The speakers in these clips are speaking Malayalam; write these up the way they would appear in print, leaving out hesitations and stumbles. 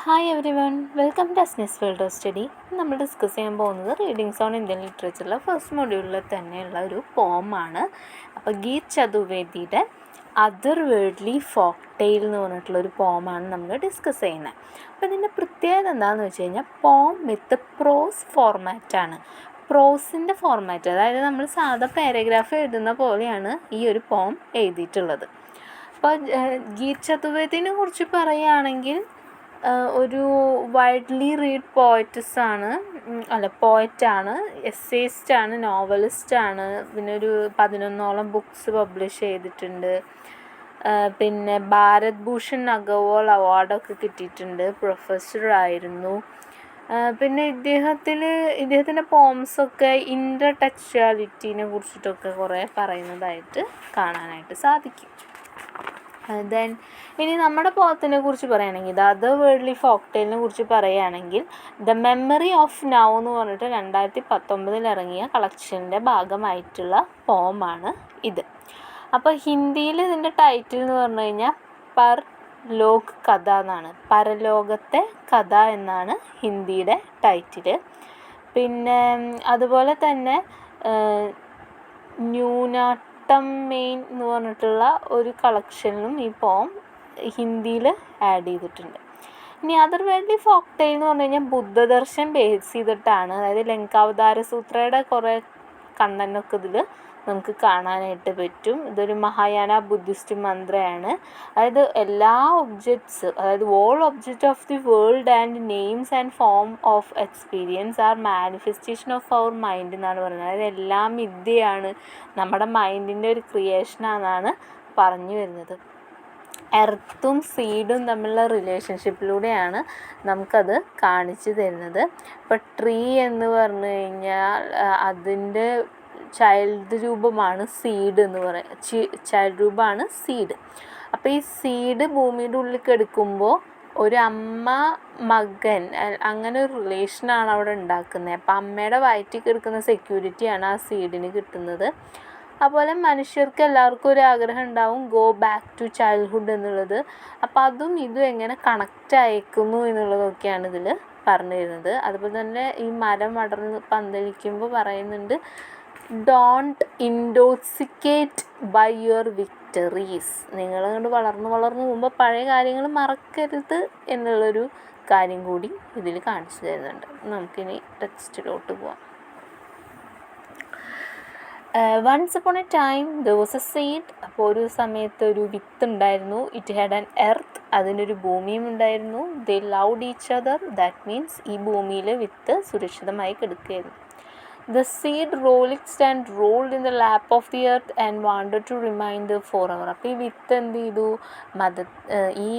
Hi everyone, welcome to Asni's world of study. നമ്മൾ ഡിസ്കസ് ചെയ്യാൻ പോകുന്നത് റീഡിങ്സ് ഓൺ ഇന്ത്യൻ ലിറ്ററേച്ചറിലെ ഫസ്റ്റ് മൊഡ്യൂളിൽ തന്നെയുള്ള ഒരു പോമാണ്. അപ്പോൾ ഗീത് ചതുർവേദിയുടെ അതർ വേൾഡ്ലി ഫോക്ക് ടെയിൽ എന്ന് പറഞ്ഞിട്ടുള്ളൊരു പോമാണ് നമ്മൾ ഡിസ്കസ് ചെയ്യുന്നത്. അപ്പോൾ ഇതിൻ്റെ പ്രത്യേകത എന്താണെന്ന് വെച്ച് കഴിഞ്ഞാൽ പോം വിത്ത് പ്രോസ് ഫോർമാറ്റാണ്. പ്രോസിൻ്റെ ഫോർമാറ്റ്, അതായത് നമ്മൾ സാധാ പാരഗ്രാഫ് എഴുതുന്ന പോലെയാണ് ഈ ഒരു പോം എഴുതിയിട്ടുള്ളത്. അപ്പോൾ ഗീത് ചതുർവേദിനെ കുറിച്ച് പറയുകയാണെങ്കിൽ ഒരു വൈഡ്ലി റീഡ് പോയറ്റാണ്, എസ്സേയിസ്റ്റാണ്, നോവലിസ്റ്റാണ്. പിന്നെ ഒരു 11ഓളം ബുക്സ് പബ്ലിഷ് ചെയ്തിട്ടുണ്ട്. പിന്നെ ഭാരത് ഭൂഷൺ അഗർവാൾ അവാർഡൊക്കെ കിട്ടിയിട്ടുണ്ട്. പ്രൊഫസറായിരുന്നു. പിന്നെ ഇദ്ദേഹത്തിൻ്റെ പോംസൊക്കെ ഇൻ്റർ ടെക്സ്ച്വാലിറ്റീനെ കുറിച്ചിട്ടൊക്കെ കുറേ പറയുന്നതായിട്ട് കാണാനായിട്ട് സാധിക്കും. ദെൻ ഇനി നമ്മുടെ പോത്തിനെ കുറിച്ച് പറയുകയാണെങ്കിൽ ദ അതർ വേൾഡ്ലി ഫോക്ക് ടെയിലിനെ കുറിച്ച് പറയുകയാണെങ്കിൽ ദ മെമ്മറി ഓഫ് നൗ എന്ന് പറഞ്ഞിട്ട് 2019 ഇറങ്ങിയ കളക്ഷൻ്റെ ഭാഗമായിട്ടുള്ള പോമാണ് ഇത്. അപ്പോൾ ഹിന്ദിയിൽ ഇതിൻ്റെ ടൈറ്റിൽ എന്ന് പറഞ്ഞു കഴിഞ്ഞാൽ പർലോക് കഥ എന്നാണ്. പരലോകത്തെ കഥ എന്നാണ് ഹിന്ദിയുടെ ടൈറ്റിൽ. പിന്നെ അതുപോലെ തന്നെ മെയിൻ എന്ന് പറഞ്ഞിട്ടുള്ള ഒരു കളക്ഷനിലും ഈ പോം ഹിന്ദിയിൽ ആഡ് ചെയ്തിട്ടുണ്ട്. ഇനി അതർ വേൾഡ്ലി ഫോക്ക് ടെയിൽ എന്ന് പറഞ്ഞു കഴിഞ്ഞാൽ ബുദ്ധദർശൻ ബേസ് ചെയ്തിട്ടാണ്. അതായത് ലങ്കാവതാര സൂത്രയുടെ കുറേ കണ്ടൻറ്റൊക്കെ ഇതിൽ നമുക്ക് കാണാനായിട്ട് പറ്റും. ഇതൊരു മഹായാന ബുദ്ധിസ്റ്റ് മന്ത്രയാണ്. അതായത് എല്ലാ ഒബ്ജക്ട്സ്, അതായത് all object of the world and names and form of experience are manifestation of our mind എന്നാണ് പറയുന്നത്. അതായത് എല്ലാം വിദ്യയാണ്, നമ്മുടെ മൈൻഡിൻ്റെ ഒരു ക്രിയേഷനാണെന്നാണ് പറഞ്ഞു വരുന്നത്. എർത്തും സീഡും തമ്മിലുള്ള റിലേഷൻഷിപ്പിലൂടെയാണ് നമുക്കത് കാണിച്ചു തരുന്നത്. ഇപ്പോൾ ട്രീ എന്ന് പറഞ്ഞു കഴിഞ്ഞാൽ അതിൻ്റെ ചൈൽഡ് രൂപമാണ് സീഡ് എന്ന് ചൈൽഡ് രൂപമാണ് സീഡ്. അപ്പോൾ ഈ സീഡ് ഭൂമിയുടെ ഉള്ളിൽ എടുക്കുമ്പോൾ ഒരു അമ്മ മകൻ അങ്ങനെ ഒരു റിലേഷനാണ് അവിടെ ഉണ്ടാക്കുന്നത്. അപ്പോൾ അമ്മയുടെ വയറ്റിൽ കിടക്കുന്ന സെക്യൂരിറ്റിയാണ് ആ സീഡിന് കിട്ടുന്നത്. അതുപോലെ മനുഷ്യർക്ക് എല്ലാവർക്കും ഒരു ആഗ്രഹം ഉണ്ടാവും ഗോ ബാക്ക് ടു ചൈൽഡ്ഹുഡ് എന്നുള്ളത്. അപ്പോൾ അതും ഇതും എങ്ങനെ കണക്റ്റ് അയക്കുന്നു എന്നുള്ളതൊക്കെയാണ് ഇതിൽ പറഞ്ഞു തരുന്നത്. അതുപോലെ തന്നെ ഈ മരം അടർന്ന് പന്തലിക്കുമ്പോൾ പറയുന്നുണ്ട് ഡോണ്ട് ഇൻടോക്സിക്കേറ്റ് ബൈ യുവർ വിക്ടറീസ്. നിങ്ങളങ്ങോട്ട് വളർന്നു പോകുമ്പോൾ പഴയ കാര്യങ്ങൾ മറക്കരുത് എന്നുള്ളൊരു കാര്യം കൂടി ഇതിൽ കാണിച്ചു തരുന്നുണ്ട്. നമുക്കിനി ടെക്സ്റ്റിലോട്ട് പോവാം. Once upon a time there was a seed. അപ്പോൾ ഒരു സമയത്ത് ഒരു വിത്ത് ഉണ്ടായിരുന്നു. It had an earth. അതിനൊരു ഭൂമിയും ഉണ്ടായിരുന്നു. They loved each other. That means ഈ ഭൂമിയിൽ വിത്ത് സുരക്ഷിതമായി കിടക്കുകയായിരുന്നു. The seed rolled and rolled in the lap of the earth and wanted to remain there forever. അപ്പോൾ ഈ വിത്ത് എന്ത് ചെയ്തു, ഈ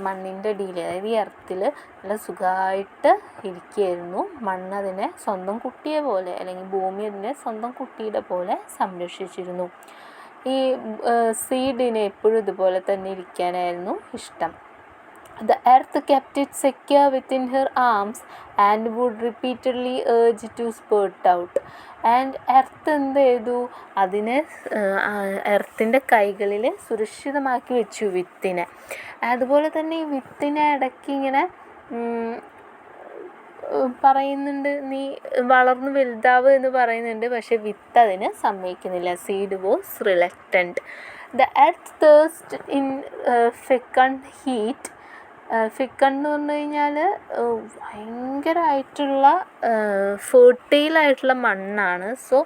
മണ്ണിൻ്റെ അടിയിൽ, അതായത് ഈ എർത്തിൽ നല്ല സുഖമായിട്ട് ഇരിക്കുകയായിരുന്നു. മണ്ണ് അതിനെ സ്വന്തം കുട്ടിയെ പോലെ, അല്ലെങ്കിൽ ഭൂമി അതിനെ സ്വന്തം കുട്ടിയുടെ പോലെ സംരക്ഷിച്ചിരുന്നു. ഈ സീഡിനെ എപ്പോഴും ഇതുപോലെ തന്നെ ഇരിക്കാനായിരുന്നു ഇഷ്ടം. The earth kept it secure within her arms and would repeatedly urge to spurt out. And earth എന്ത് ചെയ്തു, അതിനെ എർത്തിൻ്റെ കൈകളിൽ സുരക്ഷിതമാക്കി വെച്ചു വിത്തിനെ. അതുപോലെ തന്നെ ഈ വിത്തിനെ ഇടയ്ക്ക് ഇങ്ങനെ പറയുന്നുണ്ട്, നീ വളർന്നു വലുതാവ് എന്ന് പറയുന്നുണ്ട്. പക്ഷെ വിത്ത് അതിന് സമ്മതിക്കുന്നില്ല. Seed was reluctant. The earth thirst in fecund heat. Fecund എന്ന് പറഞ്ഞു കഴിഞ്ഞാൽ ഭയങ്കരമായിട്ടുള്ള ഫെർട്ടൈലായിട്ടുള്ള മണ്ണാണ്. സോ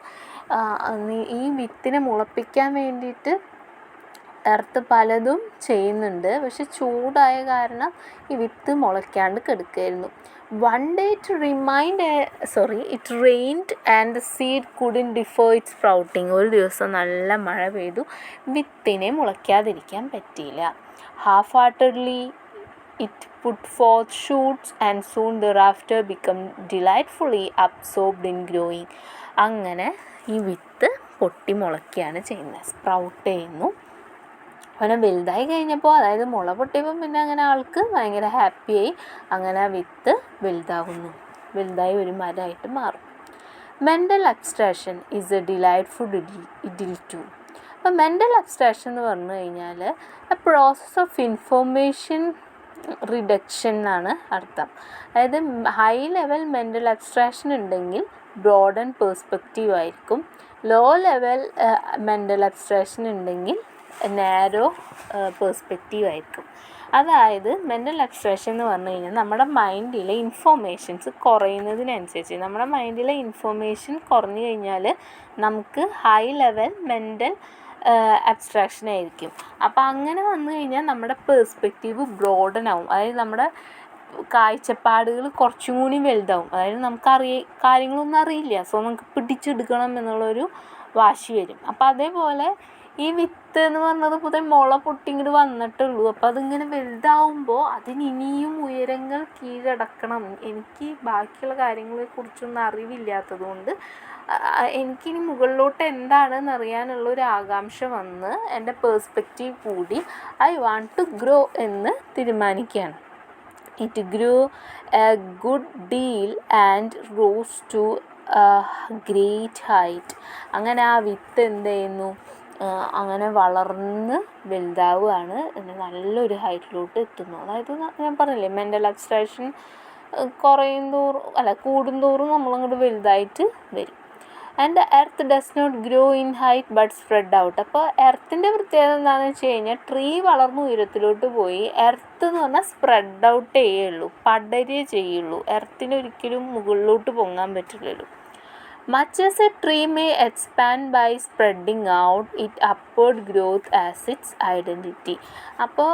ഈ വിത്തിനെ മുളപ്പിക്കാൻ വേണ്ടിയിട്ട് എർത്ത് പലതും ചെയ്യുന്നുണ്ട്. പക്ഷെ ചൂടായ കാരണം ഈ വിത്ത് മുളയ്ക്കാണ്ട് കിടക്കുകയായിരുന്നു. One day it rained and the seed couldn't differ it's sprouting. ഒരു ദിവസം നല്ല മഴ പെയ്തു, വിത്തിനെ മുളയ്ക്കാതിരിക്കാൻ പറ്റിയില്ല. Half heartedly it put forth shoots and soon thereafter become delightfully absorbed in growing. അങ്ങനെ ഈ വിത്ത് പൊട്ടി മുളയ്ക്കുകയാണ് ചെയ്യുന്നത്, സ്പ്രൗട്ട് ചെയ്യുന്നു. അങ്ങനെ വലുതായി കഴിഞ്ഞപ്പോൾ, അതായത് മുള പൊട്ടിയപ്പോൾ പിന്നെ അങ്ങനെ ആൾക്ക് ഭയങ്കര ഹാപ്പിയായി. അങ്ങനെ ആ വിത്ത് വലുതായി ഒരു മരമായിട്ട് മാറും. Mental abstraction is a delightful idyll too. അപ്പോൾ മെൻ്റൽ അബ്സ്ട്രാക്ഷൻ എന്ന് പറഞ്ഞു കഴിഞ്ഞാൽ a process of information reduction എന്നാണ് അർത്ഥം. അതായത് ഹൈ ലെവൽ മെൻ്റൽ അബ്സ്ട്രാക്ഷൻ ഉണ്ടെങ്കിൽ ബ്രോഡ് ആൻഡ് പേഴ്സ്പെക്റ്റീവ് ആയിരിക്കും. ലോ ലെവൽ മെൻ്റൽ അബ്സ്ട്രാക്ഷൻ ഉണ്ടെങ്കിൽ നാരോ പേഴ്സ്പെക്റ്റീവ് ആയിരിക്കും. അതായത് മെൻ്റൽ അബ്സ്ട്രാക്ഷൻ എന്ന് പറഞ്ഞു കഴിഞ്ഞാൽ നമ്മുടെ മൈൻഡിലെ ഇൻഫോർമേഷൻസ് കുറയുന്നതിനനുസരിച്ച്, നമ്മുടെ മൈൻഡിലെ ഇൻഫോർമേഷൻ കുറഞ്ഞു കഴിഞ്ഞാൽ നമുക്ക് ഹൈ ലെവൽ മെൻ്റൽ അബ്സ്ട്രാക്ഷൻ ആയിരിക്കും. അപ്പോൾ അങ്ങനെ വന്നു കഴിഞ്ഞാൽ നമ്മുടെ പേഴ്സ്പെക്റ്റീവ് ബ്രോഡൻ ആവും. അതായത് നമ്മുടെ കാഴ്ചപ്പാടുകൾ കുറച്ചും കൂടി വലുതാവും. അതായത് കാര്യങ്ങളൊന്നും അറിയില്ല, സോ നമുക്ക് പിടിച്ചെടുക്കണം എന്നുള്ളൊരു വാശി വരും. അപ്പോൾ അതേപോലെ ഈ വിത്ത് എന്ന് പറഞ്ഞത് പുതിയ മുള പൊട്ടി ഇങ്ങോട്ട് വന്നിട്ടുള്ളൂ. അപ്പോൾ അതിങ്ങനെ വലുതാവുമ്പോൾ അതിന് ഇനിയും ഉയരങ്ങൾ കീഴടക്കണം. എനിക്ക് ബാക്കിയുള്ള കാര്യങ്ങളെക്കുറിച്ചൊന്നും അറിവില്ലാത്തത് കൊണ്ട് എനിക്കിനി മുകളിലോട്ട് എന്താണെന്ന് അറിയാനുള്ളൊരു ആകാംക്ഷ വന്ന് എൻ്റെ പേഴ്സ്പെക്റ്റീവ് കൂടി ഐ വാണ്ട് ടു ഗ്രോ എന്ന് തീരുമാനിക്കുകയാണ്. It grew a good deal and rose to a great height. അങ്ങനെ ആ വിത്ത് എന്ത് ചെയ്യുന്നു, അങ്ങനെ വളർന്ന് വലുതാവുകയാണ്, നല്ലൊരു ഹൈറ്റിലോട്ട് എത്തുന്നു. അതായത് ഞാൻ പറഞ്ഞില്ലേ, മെൻ്റൽ അബ്സ്ട്രാക്ഷൻ കൂടുന്തോറും നമ്മളങ്ങോട്ട് വലുതായിട്ട് വരും. And earth does not grow in height but spread out. അപ്പോൾ എർത്തിൻ്റെ പ്രത്യേകത എന്താണെന്ന് വെച്ച് കഴിഞ്ഞാൽ ട്രീ വളർന്ന് ഉയരത്തിലോട്ട് പോയി എർത്ത് എന്ന് പറഞ്ഞാൽ സ്പ്രെഡ് ഔട്ട് ചെയ്യുള്ളൂ, പടരുകയേ ചെയ്യുള്ളൂ. എർത്തിന് ഒരിക്കലും മുകളിലോട്ട് പൊങ്ങാൻ പറ്റില്ലല്ലോ. Much as a tree may expand by spreading out it upward growth as its identity. അപ്പോൾ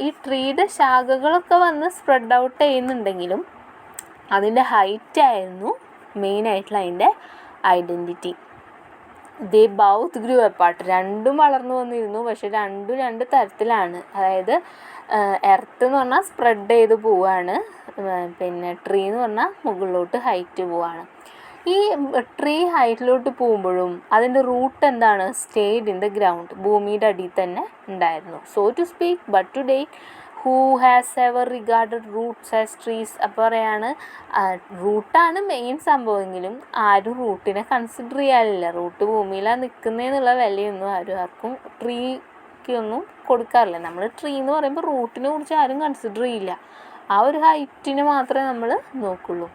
ഈ ട്രീയുടെ ശാഖകളൊക്കെ വന്ന് സ്പ്രെഡ് ഔട്ട് ചെയ്യുന്നുണ്ടെങ്കിലും അതിൻ്റെ ഹൈറ്റ് ആയിരുന്നു മെയിനായിട്ടുള്ള അതിൻ്റെ ഐഡൻറ്റിറ്റി. ദേ ബൗത്ത് ഗ്രൂ അപ്പാർട്ട്. രണ്ടും വളർന്നു വന്നിരുന്നു, പക്ഷെ രണ്ടും രണ്ട് തരത്തിലാണ്. അതായത് എർത്ത് എന്ന് പറഞ്ഞാൽ സ്പ്രെഡ് ചെയ്ത് പോവുകയാണ്, പിന്നെ ട്രീ എന്ന് പറഞ്ഞാൽ മുകളിലോട്ട് ഹൈറ്റ് പോവുകയാണ്. ഈ ട്രീ ഹൈറ്റിലോട്ട് പോകുമ്പോഴും അതിൻ്റെ റൂട്ട് എന്താണ്, സ്റ്റേഡ് ഇൻ ദ ഗ്രൗണ്ട്, ഭൂമിയുടെ അടിയിൽ തന്നെ ഉണ്ടായിരുന്നു. So to speak, but to date who has ever regarded roots as trees. അപ്പോൾ പറയാണ് റൂട്ടാണ് മെയിൻ സംഭവമെങ്കിലും ആരും റൂട്ടിനെ കൺസിഡർ ചെയ്യാറില്ല. റൂട്ട് ഭൂമിയിലാണ് നിൽക്കുന്നതെന്നുള്ള വിലയൊന്നും ആർക്കും ട്രീക്കൊന്നും കൊടുക്കാറില്ല. നമ്മൾ ട്രീ എന്ന് പറയുമ്പോൾ റൂട്ടിനെ കുറിച്ച് ആരും കൺസിഡർ ചെയ്യില്ല, ആ ഒരു ഹൈറ്റിനെ മാത്രമേ നമ്മൾ നോക്കുള്ളൂ.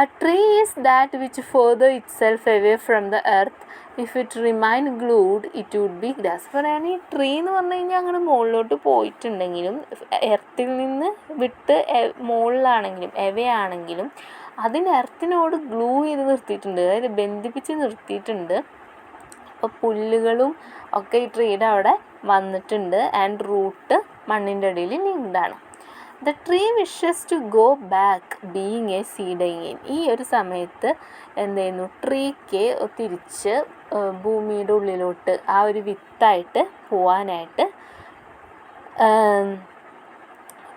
A tree is that which further itself away from the earth. If it remain glued, it would be grass. പറയുകയാണ് ഈ ട്രീ എന്ന് പറഞ്ഞു കഴിഞ്ഞാൽ അങ്ങനെ മുകളിലോട്ട് പോയിട്ടുണ്ടെങ്കിലും എർത്തിൽ നിന്ന് വിട്ട് മുകളിലാണെങ്കിലും എവേ ആണെങ്കിലും അതിന് എർത്തിനോട് ഗ്ലൂ ചെയ്ത് നിർത്തിയിട്ടുണ്ട്, അതായത് ബന്ധിപ്പിച്ച് നിർത്തിയിട്ടുണ്ട്. അപ്പോൾ പുല്ലുകളും ഒക്കെ ഈ ട്രീയുടെ അവിടെ വന്നിട്ടുണ്ട്. ആൻഡ് റൂട്ട് മണ്ണിൻ്റെ അടിയിൽ ലിങ്ക്ഡാണ്. The tree wishes to go back being a seed again. ഈ ഒരു സമയത്ത് എന്ത് ചെയ്യുന്നു, ട്രീക്ക് തിരിച്ച് ഭൂമിയുടെ ഉള്ളിലോട്ട് ആ ഒരു വിത്തായിട്ട് പോവാനായിട്ട്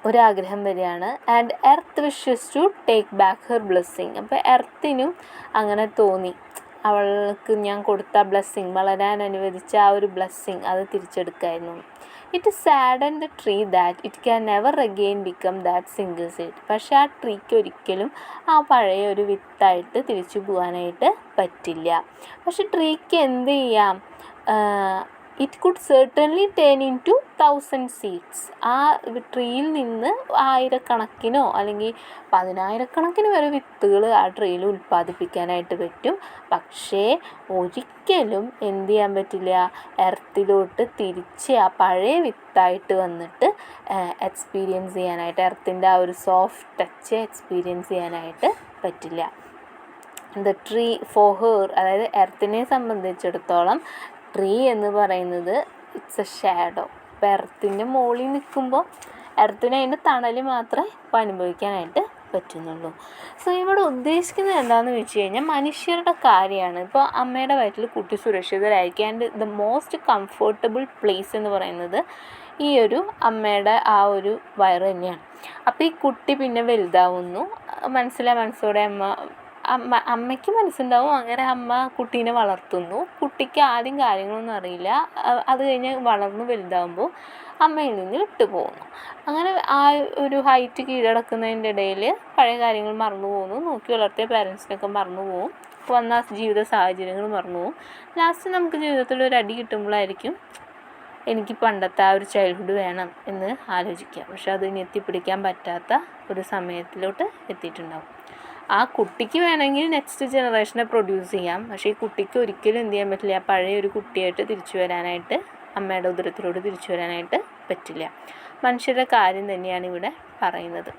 ഒരാഗ്രഹം വരികയാണ്. And earth wishes to take back her blessing. അപ്പോൾ എർത്തിനും അങ്ങനെ തോന്നി, അവൾക്ക് ഞാൻ കൊടുത്ത ബ്ലെസ്സിങ്, വളരാൻ അനുവദിച്ച ആ ഒരു ബ്ലെസ്സിങ് അത് തിരിച്ചെടുക്കായിരുന്നു. It sadden the tree that it can never again become that single seed. പക്ഷേ ആ ട്രീക്ക് ഒരിക്കലും ആ പഴയ ഒരു വിത്തായിട്ട് തിരിച്ചു പോകാനായിട്ട് പറ്റില്ല. പക്ഷെ ട്രീക്ക് എന്ത് ചെയ്യാം, it could certainly turn into 1000 seeds. ആ ട്രീയിൽ നിന്ന് ആയിരക്കണക്കിനോ അല്ലെങ്കിൽ 10,000കണക്കിന് വരെ വിത്തുകൾ ആ ട്രീയിൽ ഉൽപ്പാദിപ്പിക്കാനായിട്ട് പറ്റും. പക്ഷേ ഒരിക്കലും എന്ത് ചെയ്യാൻ പറ്റില്ല, എർത്തിലോട്ട് തിരിച്ച് ആ പഴയ വിത്തായിട്ട് വന്നിട്ട് എക്സ്പീരിയൻസ് ചെയ്യാനായിട്ട്, എർത്തിൻ്റെ ആ ഒരു സോഫ്റ്റ് ടച്ച് എക്സ്പീരിയൻസ് ചെയ്യാനായിട്ട് പറ്റില്ല. ദ ട്രീ ഫോർ ഹെർ, അതായത് എർത്തിനെ സംബന്ധിച്ചിടത്തോളം ട്രീ എന്ന് പറയുന്നത് ഇറ്റ്സ് എ ഷാഡോ. ഇപ്പോൾ എർത്തിൻ്റെ മുകളിൽ നിൽക്കുമ്പോൾ എർത്തിന് അതിൻ്റെ തണൽ മാത്രമേ ഇപ്പോൾ അനുഭവിക്കാനായിട്ട് പറ്റുന്നുള്ളൂ. സോ ഇവിടെ ഉദ്ദേശിക്കുന്നത് എന്താണെന്ന് വെച്ച് കഴിഞ്ഞാൽ മനുഷ്യരുടെ കാര്യമാണ്. ഇപ്പോൾ അമ്മയുടെ വയറ്റിൽ കുട്ടി സുരക്ഷിതരായിരിക്കും. And the most comfortable place എന്ന് പറയുന്നത് ഈ ഒരു അമ്മയുടെ ആ ഒരു വയറ് തന്നെയാണ്. അപ്പോൾ ഈ കുട്ടി പിന്നെ വലുതാവുന്നു, മനസ്സോടെ അമ്മയ്ക്ക് മനസ്സുണ്ടാവും. അങ്ങനെ അമ്മ കുട്ടീനെ വളർത്തുന്നു. കുട്ടിക്ക് ആദ്യം കാര്യങ്ങളൊന്നും അറിയില്ല. അത് കഴിഞ്ഞ് വളർന്ന് വലുതാകുമ്പോൾ അമ്മയിൽ നിന്ന് വിട്ടുപോകുന്നു. അങ്ങനെ ആ ഒരു ഹൈറ്റ് കീഴടക്കുന്നതിൻ്റെ ഇടയിൽ പഴയ കാര്യങ്ങൾ മറന്നു പോകുന്നു. നോക്കി വളർത്തിയ പാരൻസിനൊക്കെ മറന്നു പോകും. വന്ന ജീവിത സാഹചര്യങ്ങൾ മറന്നു പോകും. ലാസ്റ്റ് നമുക്ക് ജീവിതത്തിൽ ഒരു അടി കിട്ടുമ്പോഴായിരിക്കും എനിക്ക് പണ്ടത്തെ ആ ഒരു ചൈൽഡ്ഹുഡ് വേണം എന്ന് ആലോചിക്കുക. പക്ഷെ അത് ഇനി എത്തിപ്പിടിക്കാൻ പറ്റാത്ത ഒരു സമയത്തിലോട്ട് എത്തിയിട്ടുണ്ടാവും. ആ കുട്ടിക്ക് വേണമെങ്കിൽ നെക്സ്റ്റ് ജനറേഷനെ പ്രൊഡ്യൂസ് ചെയ്യാം. പക്ഷേ ഈ കുട്ടിക്ക് ഒരിക്കലും എന്ത് ചെയ്യാൻ പറ്റില്ല, പഴയ ഒരു കുട്ടിയായിട്ട് തിരിച്ചു വരാനായിട്ട്, അമ്മയുടെ ഉദരത്തിലോട്ട് തിരിച്ചു വരാനായിട്ട് പറ്റില്ല. മനുഷ്യരുടെ കാര്യം തന്നെയാണ് ഇവിടെ പറയുന്നത്.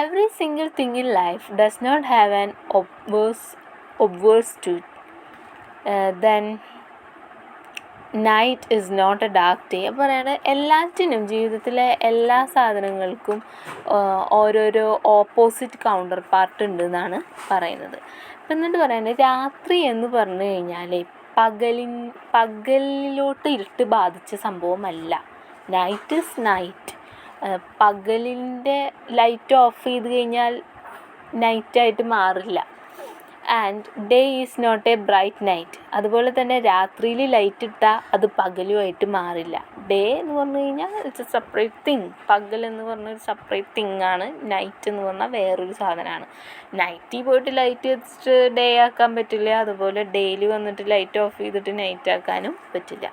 Every single thing in life does not have an obverse truth. Then night is not a dark day. അപ്പോൾ പറയുന്നത് എല്ലാറ്റിനും, ജീവിതത്തിലെ എല്ലാ സാധനങ്ങൾക്കും ഓരോരോ ഓപ്പോസിറ്റ് കൗണ്ടർ പാർട്ട് ഉണ്ട് എന്നാണ് പറയുന്നത്. അപ്പം എന്നിട്ട് പറയുന്നത് രാത്രി എന്ന് പറഞ്ഞു കഴിഞ്ഞാൽ പകലിലോട്ട് ഇരുട്ട് ബാധിച്ച സംഭവമല്ല. Night is night. പകലിൻ്റെ ലൈറ്റ് ഓഫ് ചെയ്ത് കഴിഞ്ഞാൽ നൈറ്റായിട്ട് മാറില്ല. And day is not a bright night. അതുപോലെ തന്നെ രാത്രിയിൽ ലൈറ്റ് ഇട്ടാൽ അത് പകലുമായിട്ട് മാറില്ല. ഡേ എന്ന് പറഞ്ഞു കഴിഞ്ഞാൽ ഇറ്റ്സ് എ സെപ്പറേറ്റ് തിങ്. പകൽ എന്ന് പറഞ്ഞൊരു സെപ്പറേറ്റ് തിങ് ആണ്. നൈറ്റ് എന്ന് പറഞ്ഞാൽ വേറൊരു സാധനമാണ്. നൈറ്റിൽ പോയിട്ട് ലൈറ്റ് വെച്ചിട്ട് ഡേ ആക്കാൻ പറ്റില്ല. അതുപോലെ ഡേയിൽ വന്നിട്ട് ലൈറ്റ് ഓഫ് ചെയ്തിട്ട് നൈറ്റ് ആക്കാനും പറ്റില്ല.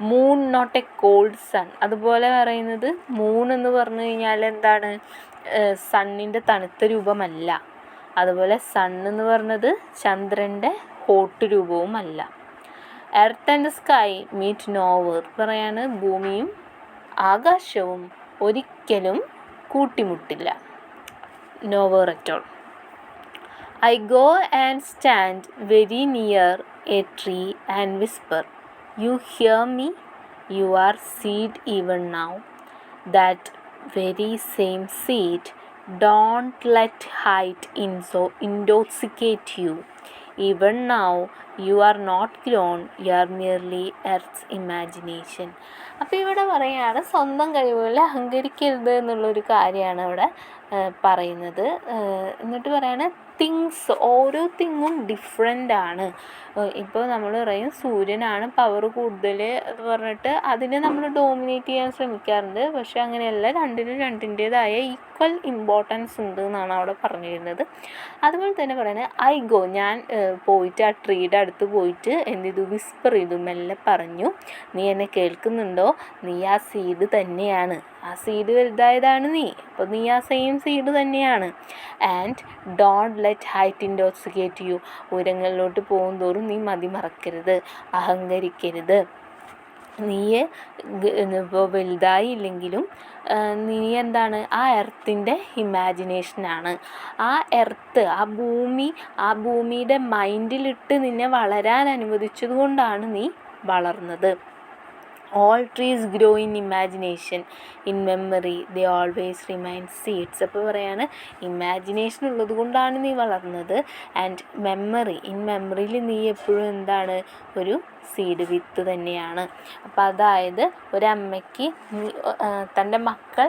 Moon not a cold sun. അതുപോലെ പറയുന്നത് മൂൺ എന്ന് പറഞ്ഞു കഴിഞ്ഞാൽ എന്താണ്, സണ്ണിൻ്റെ തണുത്ത രൂപമല്ല. അതുപോലെ സൺ എന്ന് പറഞ്ഞത് ചന്ദ്രൻ്റെ ഹോട്ട് രൂപവുമല്ല. Earth and sky meet nowhere. പറയാണ് ഭൂമിയും ആകാശവും ഒരിക്കലും കൂട്ടിമുട്ടില്ല. Nowhere at all. I go and stand very near a tree and whisper, you hear me, you are seed even now. That very same seed don't let height intoxicate you. Even now you are not grown, you are merely earth's imagination. അപ്പോൾ ഇവിടെ പറയുകയാണ് സ്വന്തം കഴിവുകളിൽ അഹങ്കരിക്കരുത് എന്നുള്ളൊരു കാര്യമാണ് ഇവിടെ പറയുന്നത്. എന്നിട്ട് പറയാണ് തിങ്സ്, ഓരോ തിങ്ങും ഡിഫറെൻ്റ് ആണ്. ഇപ്പോൾ നമ്മൾ പറയും സൂര്യനാണ് പവർ കൂടുതൽ എന്ന് പറഞ്ഞിട്ട് അതിനെ നമ്മൾ ഡോമിനേറ്റ് ചെയ്യാൻ ശ്രമിക്കാറുണ്ട്. പക്ഷെ അങ്ങനെയല്ല, രണ്ടിനും രണ്ടിൻ്റേതായ ഈക്വൽ ഇമ്പോർട്ടൻസ് ഉണ്ട് എന്നാണ് അവിടെ പറഞ്ഞിരുന്നത്. അതുപോലെ തന്നെ പറയുന്നത് ഐ ഗോ, ഞാൻ പോയിട്ട് ആ ട്രീയുടെ അടുത്ത് പോയിട്ട് എന്ത് ചെയ്തു, വിസ്പർ ചെയ്തു, മെല്ലെ പറഞ്ഞു, നീ എന്നെ കേൾക്കുന്നുണ്ടോ, നീ ആ സീഡ് തന്നെയാണ്, ആ സീഡ് വലുതായതാണ് നീ, അപ്പോൾ നീ ആ സെയിം സീഡ് തന്നെയാണ്. And don't let height intoxicate you. ഉയരങ്ങളിലോട്ട് പോകും തോറും നീ മതിമറക്കരുത്, അഹങ്കരിക്കരുത്. നീ ഇപ്പോൾ വലുതായില്ലെങ്കിലും നീ എന്താണ്, ആ എർത്തിൻ്റെ ഇമാജിനേഷനാണ്. ആ എർത്ത്, ആ ഭൂമിയുടെ മൈൻഡിലിട്ട് നിന്നെ വളരാൻ അനുവദിച്ചത് കൊണ്ടാണ് നീ വളർന്നത്. All trees grow in imagination, in memory they always remain seeds. അപ്പോൾ പറയാണ് ഇമാജിനേഷൻ ഉള്ളത് കൊണ്ടാണ് നീ വളർന്നത്. ആൻഡ് മെമ്മറി, ഇൻ മെമ്മറിയിൽ നീ എപ്പോഴും എന്താണ്, ഒരു സീഡ് വിത്ത് തന്നെയാണ്. അപ്പോൾ അതായത് ഒരമ്മയ്ക്ക് തൻ്റെ മക്കൾ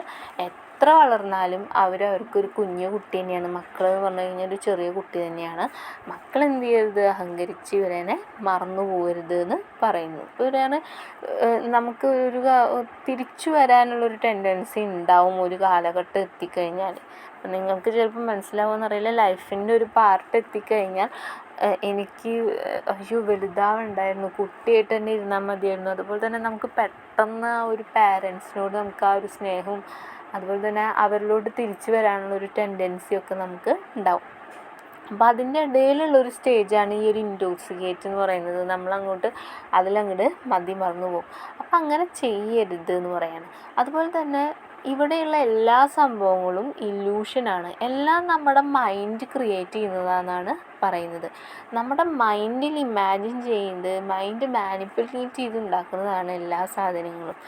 എത്ര വളർന്നാലും അവർക്കൊരു കുഞ്ഞു കുട്ടി തന്നെയാണ്. മക്കൾ എന്ന് പറഞ്ഞു കഴിഞ്ഞാൽ ഒരു ചെറിയ കുട്ടി തന്നെയാണ്. മക്കൾ എന്ത് ചെയ്യരുത്, അഹങ്കരിച്ച് ഇവരെ മറന്നു പോകരുത് എന്ന് പറയുന്നു. ഇപ്പോൾ ഇവരാണ് നമുക്ക് തിരിച്ചു വരാനുള്ളൊരു ടെൻഡൻസി ഉണ്ടാവും ഒരു കാലഘട്ടം എത്തിക്കഴിഞ്ഞാൽ. അപ്പം നിങ്ങൾക്ക് ചിലപ്പോൾ മനസ്സിലാവുമെന്ന് അറിയില്ല, ലൈഫിൻ്റെ ഒരു പാർട്ട് എത്തിക്കഴിഞ്ഞാൽ എനിക്ക് അയ്യോ വലുതാവുണ്ടായിരുന്നു, കുട്ടിയായിട്ട് തന്നെ ഇരുന്നാൽ മതിയായിരുന്നു. അതുപോലെ തന്നെ നമുക്ക് പെട്ടെന്ന് ആ ഒരു പാരൻസിനോട് നമുക്ക് ആ ഒരു സ്നേഹവും അതുപോലെ തന്നെ അവരിലോട്ട് തിരിച്ചു വരാനുള്ളൊരു ടെൻഡൻസിയൊക്കെ നമുക്ക് ഉണ്ടാവും. അപ്പോൾ അതിൻ്റെ ഇടയിലുള്ളൊരു സ്റ്റേജാണ് ഈ ഒരു ഇൻടോക്സിക്കേറ്റ് എന്ന് പറയുന്നത്. നമ്മളങ്ങോട്ട് അതിലങ്ങോട്ട് മറന്നു പോകും. അപ്പം അങ്ങനെ ചെയ്യരുത് എന്ന് പറയാണ്. അതുപോലെ തന്നെ ഇവിടെയുള്ള എല്ലാ സംഭവങ്ങളും ഇല്യൂഷനാണ്. എല്ലാം നമ്മുടെ മൈൻഡ് ക്രിയേറ്റ് ചെയ്യുന്നതാണെന്നാണ് പറയുന്നത്. നമ്മുടെ മൈൻഡിൽ ഇമാജിൻ ചെയ്യുന്നത്, മൈൻഡ് മാനിപ്പുലേറ്റ് ചെയ്ത് ഉണ്ടാക്കുന്നതാണ് എല്ലാ സാധനങ്ങളും.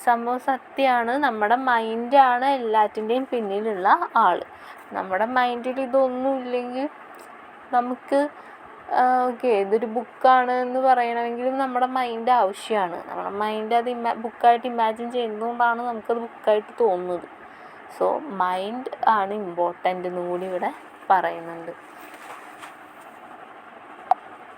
സംഭവം സത്യമാണ്, നമ്മുടെ മൈൻഡാണ് എല്ലാറ്റിൻ്റെയും പിന്നിലുള്ള ആൾ. നമ്മുടെ മൈൻഡിൽ ഇതൊന്നും ഇല്ലെങ്കിൽ നമുക്ക് ഓക്കെ ഇതൊരു ബുക്കാണ് എന്ന് പറയണമെങ്കിലും നമ്മുടെ മൈൻഡ് ആവശ്യമാണ്. നമ്മുടെ മൈൻഡ് അത് ബുക്കായിട്ട് ഇമാജിൻ ചെയ്യുന്നതുകൊണ്ടാണ് നമുക്കത് ബുക്കായിട്ട് തോന്നുന്നത്. സോ മൈൻഡ് ആണ് ഇമ്പോർട്ടൻ്റ് എന്നും കൂടി ഇവിടെ പറയുന്നുണ്ട്.